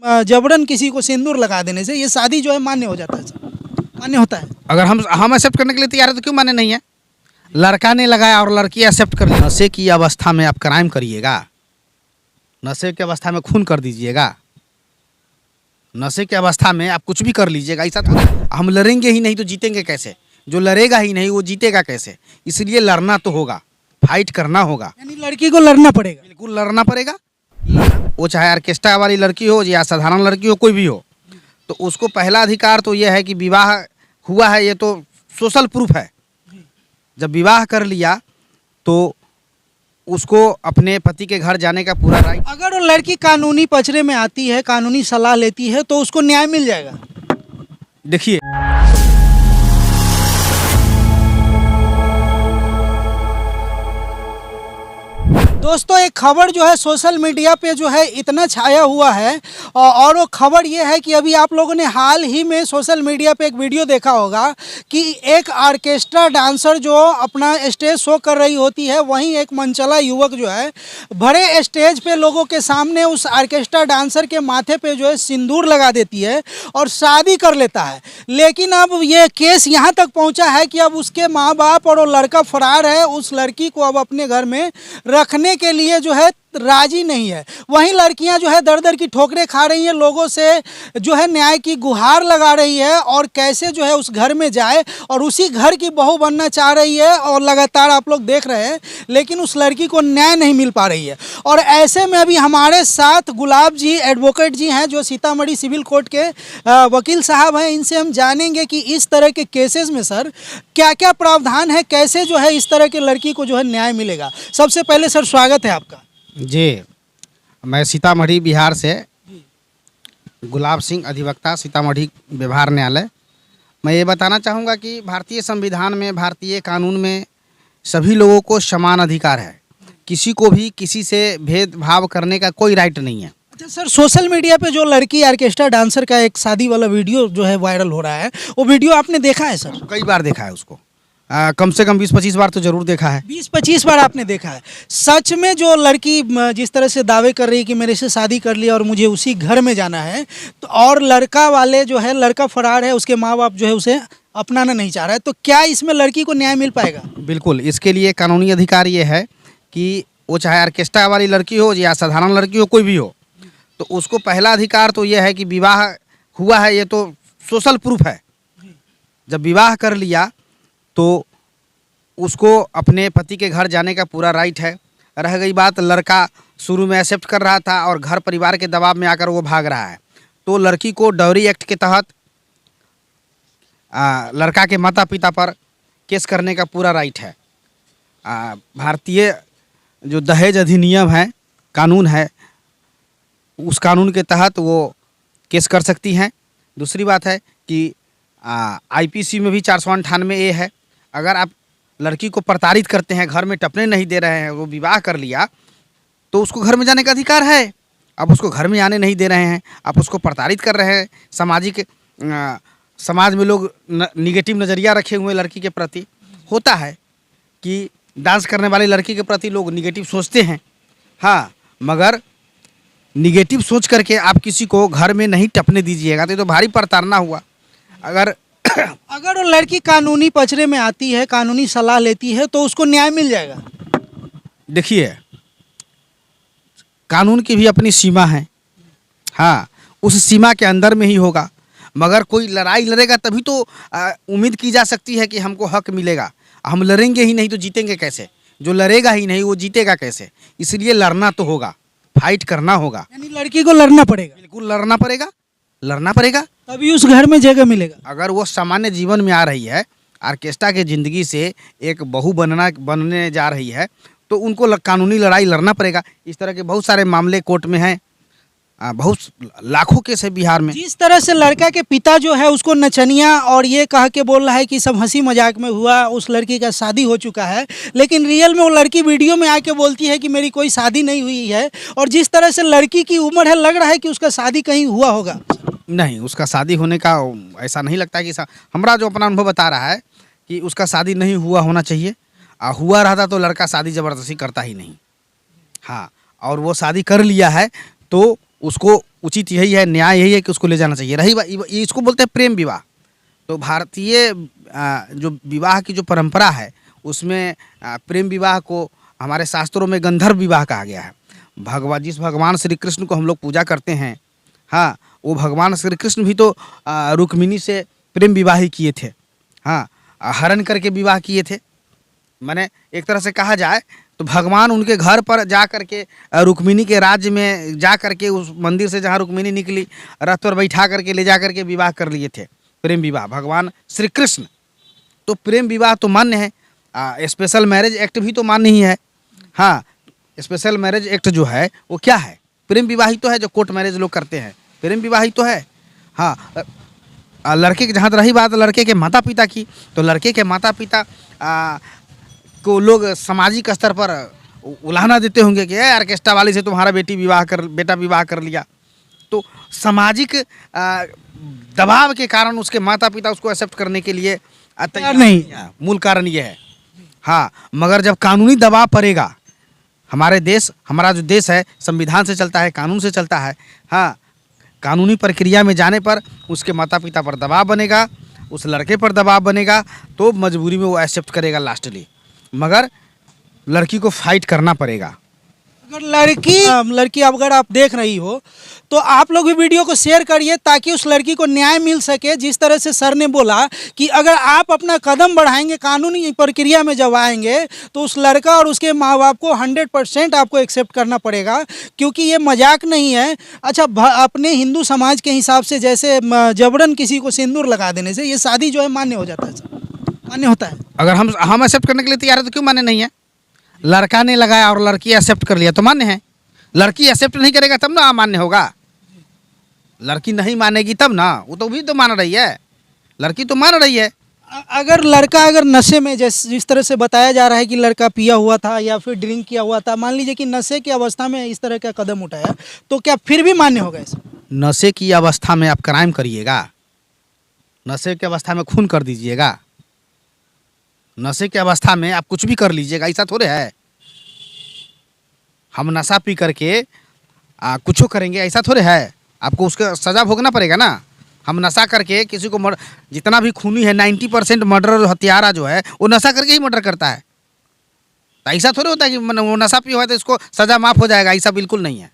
जबरन किसी को सिंदूर लगा देने से ये शादी जो है मान्य हो जाता है सर, मान्य होता है? अगर हम एक्सेप्ट करने के लिए तैयार है तो क्यों माने नहीं है? लड़का ने लगाया और लड़की एक्सेप्ट कर ली। नशे की अवस्था में आप क्राइम करिएगा, नशे की अवस्था में खून कर दीजिएगा, नशे की अवस्था में आप कुछ भी कर लीजिएगा, ऐसा तो हम लड़ेंगे ही नहीं तो जीतेंगे कैसे? जो लड़ेगा ही नहीं वो जीतेगा कैसे? इसलिए लड़ना तो होगा, फाइट करना होगा। यानी लड़की को लड़ना पड़ेगा। बिल्कुल लड़ना पड़ेगा। वो चाहे ऑर्केस्ट्रा वाली लड़की हो या साधारण लड़की हो, कोई भी हो, तो उसको पहला अधिकार तो यह है कि विवाह हुआ है, ये तो सोशल प्रूफ है। जब विवाह कर लिया तो उसको अपने पति के घर जाने का पूरा राइट। अगर वो लड़की कानूनी पचड़े में आती है, कानूनी सलाह लेती है, तो उसको न्याय मिल जाएगा। देखिए, दोस्तों एक खबर जो है सोशल मीडिया पे जो है इतना छाया हुआ है और वो खबर ये है कि अभी आप लोगों ने हाल ही में सोशल मीडिया पे एक वीडियो देखा होगा कि एक ऑर्केस्ट्रा डांसर जो अपना स्टेज शो कर रही होती है, वहीं एक मनचला युवक जो है बड़े स्टेज पे लोगों के सामने उस ऑर्केस्ट्रा डांसर के माथे पे जो है सिंदूर लगा देती है और शादी कर लेता है। लेकिन अब ये केस यहाँ तक पहुँचा है कि अब उसके माँ बाप और वो लड़का फरार है, उस लड़की को अब अपने घर में रखने के लिए जो है राजी नहीं है। वहीं लड़कियां जो है दर दर की ठोकरें खा रही हैं, लोगों से जो है न्याय की गुहार लगा रही है और कैसे जो है उस घर में जाए और उसी घर की बहू बनना चाह रही है और लगातार आप लोग देख रहे हैं, लेकिन उस लड़की को न्याय नहीं मिल पा रही है। और ऐसे में अभी हमारे साथ गुलाब जी एडवोकेट जी हैं जो सीतामढ़ी सिविल कोर्ट के वकील साहब हैं। इनसे हम जानेंगे कि इस तरह के केसेस में सर क्या क्या प्रावधान है, कैसे जो है इस तरह की लड़की को जो है न्याय मिलेगा। सबसे पहले सर स्वागत है आपका। जी, मैं सीतामढ़ी बिहार से गुलाब सिंह, अधिवक्ता, सीतामढ़ी व्यवहार न्यायालय। मैं ये बताना चाहूँगा कि भारतीय संविधान में, भारतीय कानून में सभी लोगों को समान अधिकार है। किसी को भी किसी से भेदभाव करने का कोई राइट नहीं है। अच्छा सर, सोशल मीडिया पे जो लड़की ऑर्केस्ट्रा डांसर का एक शादी वाला वीडियो जो है वायरल हो रहा है, वो वीडियो आपने देखा है सर? कई बार देखा है उसको, कम से कम 20-25 बार तो ज़रूर देखा है। 20-25 बार आपने देखा है? सच में जो लड़की जिस तरह से दावे कर रही है कि मेरे से शादी कर लिया और मुझे उसी घर में जाना है, तो और लड़का वाले जो है, लड़का फरार है, उसके माँ बाप जो है उसे अपनाना नहीं चाह रहा है, तो क्या इसमें लड़की को न्याय मिल पाएगा? बिल्कुल, इसके लिए कानूनी अधिकार ये है कि वो चाहे ऑर्केस्ट्रा वाली लड़की हो या साधारण लड़की हो, कोई भी हो, तो उसको पहला अधिकार तो यह है कि विवाह हुआ है, ये तो सोशल प्रूफ है। जब विवाह कर लिया तो उसको अपने पति के घर जाने का पूरा राइट है। रह गई बात, लड़का शुरू में एक्सेप्ट कर रहा था और घर परिवार के दबाव में आकर वो भाग रहा है, तो लड़की को डाउरी एक्ट के तहत लड़का के माता पिता पर केस करने का पूरा राइट है। भारतीय जो दहेज अधिनियम है, कानून है, उस कानून के तहत वो केस कर सकती हैं। दूसरी बात है कि आईपीसी में भी 498A है। अगर आप लड़की को प्रताड़ित करते हैं, घर में टपने नहीं दे रहे हैं, वो विवाह कर लिया, तो उसको घर में जाने का अधिकार है। आप उसको घर में आने नहीं दे रहे हैं, आप उसको प्रताड़ित कर रहे हैं। समाज में लोग निगेटिव नज़रिया रखे हुए लड़की के प्रति। होता है कि डांस करने वाली लड़की के प्रति लोग निगेटिव सोचते हैं, हाँ, मगर निगेटिव सोच करके आप किसी को घर में नहीं टपने दीजिएगा, तो भारी प्रताड़ना हुआ। अगर वो लड़की कानूनी पचड़े में आती है, कानूनी सलाह लेती है, तो उसको न्याय मिल जाएगा। देखिए, कानून की भी अपनी सीमा है, हाँ, उस सीमा के अंदर में ही होगा। मगर कोई लड़ाई लड़ेगा तभी तो उम्मीद की जा सकती है कि हमको हक मिलेगा। हम लड़ेंगे ही नहीं तो जीतेंगे कैसे? जो लड़ेगा ही नहीं वो जीतेगा कैसे? इसलिए लड़ना तो होगा, फाइट करना होगा। यानी लड़की को लड़ना पड़ेगा। बिल्कुल लड़ना पड़ेगा, लड़ना पड़ेगा, तभी उस घर में जगह मिलेगा। अगर वो सामान्य जीवन में आ रही है, ऑर्केस्ट्रा की ज़िंदगी से एक बहू बनने जा रही है, तो उनको कानूनी लड़ाई लड़ना पड़ेगा। इस तरह के बहुत सारे मामले कोर्ट में हैं, बहुत लाखों केस है बिहार में। जिस तरह से लड़का के पिता जो है उसको नचनिया और ये कह के बोल रहा है कि सब हंसी मजाक में हुआ, उस लड़की का शादी हो चुका है, लेकिन रियल में वो लड़की वीडियो में आके बोलती है कि मेरी कोई शादी नहीं हुई है। और जिस तरह से लड़की की उम्र है, लग रहा है कि उसका शादी कहीं हुआ होगा। नहीं, उसका शादी होने का ऐसा नहीं लगता कि हमारा जो अपना अनुभव बता रहा है कि उसका शादी नहीं हुआ होना चाहिए। हुआ रहता तो लड़का शादी ज़बरदस्ती करता ही नहीं, हाँ, और वो शादी कर लिया है तो उसको उचित यही है, न्याय यही है कि उसको ले जाना चाहिए। रही इसको बोलते हैं प्रेम विवाह। तो भारतीय जो विवाह की जो परंपरा है उसमें प्रेम विवाह को हमारे शास्त्रों में गंधर्व विवाह कहा गया है। जिस भगवान श्री कृष्ण को हम लोग पूजा करते हैं, हाँ, वो भगवान श्री कृष्ण भी तो रुक्मिणी से प्रेम विवाह ही किए थे। हाँ, हरण करके विवाह किए थे। माने एक तरह से कहा जाए तो भगवान उनके घर पर जा करके रुक्मिणी के राज्य में जा करके उस मंदिर से जहाँ रुक्मिणी निकली रथ पर बैठा करके ले जा करके विवाह कर लिए थे, प्रेम विवाह, भगवान श्री कृष्ण। तो प्रेम विवाह तो मान्य है। स्पेशल मैरिज एक्ट भी तो मान्य ही है। हाँ, स्पेशल मैरिज एक्ट जो है वो क्या है? प्रेम विवाह ही तो है। जो कोर्ट मैरिज लोग करते हैं प्रेम विवाह ही तो है। हाँ, लड़के की जहाँ रही बात लड़के के माता पिता की, तो लड़के के माता पिता को लोग सामाजिक स्तर पर उलाहना देते होंगे कि ऑर्केस्ट्रा वाली से तुम्हारा बेटा विवाह कर लिया। तो सामाजिक दबाव के कारण उसके माता पिता उसको एक्सेप्ट करने के लिए तैयार नहीं है। मूल कारण ये है। हाँ, मगर जब कानूनी दबाव पड़ेगा, हमारा जो देश है संविधान से चलता है, कानून से चलता है। हाँ, कानूनी प्रक्रिया में जाने पर उसके माता पिता पर दबाव बनेगा, उस लड़के पर दबाव बनेगा, तो मजबूरी में वो एक्सेप्ट करेगा लास्टली। मगर लड़की को फाइट करना पड़ेगा। अगर लड़की अगर आप देख रही हो तो आप लोग भी वीडियो को शेयर करिए ताकि उस लड़की को न्याय मिल सके। जिस तरह से सर ने बोला कि अगर आप अपना कदम बढ़ाएंगे, कानूनी प्रक्रिया में जब आएंगे, तो उस लड़का और उसके माँ बाप को 100% आपको एक्सेप्ट करना पड़ेगा, क्योंकि ये मजाक नहीं है। अच्छा, अपने हिंदू समाज के हिसाब से जैसे जबरन किसी को सिंदूर लगा देने से ये शादी जो है मान्य हो जाता है, सर मान्य होता है। अगर हम एक्सेप्ट करने के लिए तैयार है तो क्यों मान्य नहीं है? लड़का ने लगाया और लड़की एक्सेप्ट कर लिया तो मान्य है। लड़की एक्सेप्ट नहीं करेगा तब ना मान्य होगा। लड़की नहीं मानेगी तब ना, वो तो भी तो मान रही है, लड़की तो मान रही है। अगर लड़का नशे में, जिस तरह से बताया जा रहा है कि लड़का पिया हुआ था या फिर ड्रिंक किया हुआ था, मान लीजिए कि नशे की अवस्था में इस तरह का कदम उठाया, तो क्या फिर भी मान्य होगा इसे? नशे की अवस्था में आप क्राइम करिएगा, नशे की अवस्था में खून कर दीजिएगा, नशे की अवस्था में आप कुछ भी कर लीजिएगा, ऐसा थोड़े है। हम नशा पी करके कुछ करेंगे, ऐसा थोड़े है। आपको उसका सज़ा भोगना पड़ेगा ना। हम नशा करके किसी को जितना भी खूनी है 90% मर्डर हत्यारा जो है वो नशा करके ही मर्डर करता है। तो ऐसा थोड़े होता है कि वो नशा पिया हुआ है तो इसको सज़ा माफ़ हो जाएगा, ऐसा बिल्कुल नहीं है।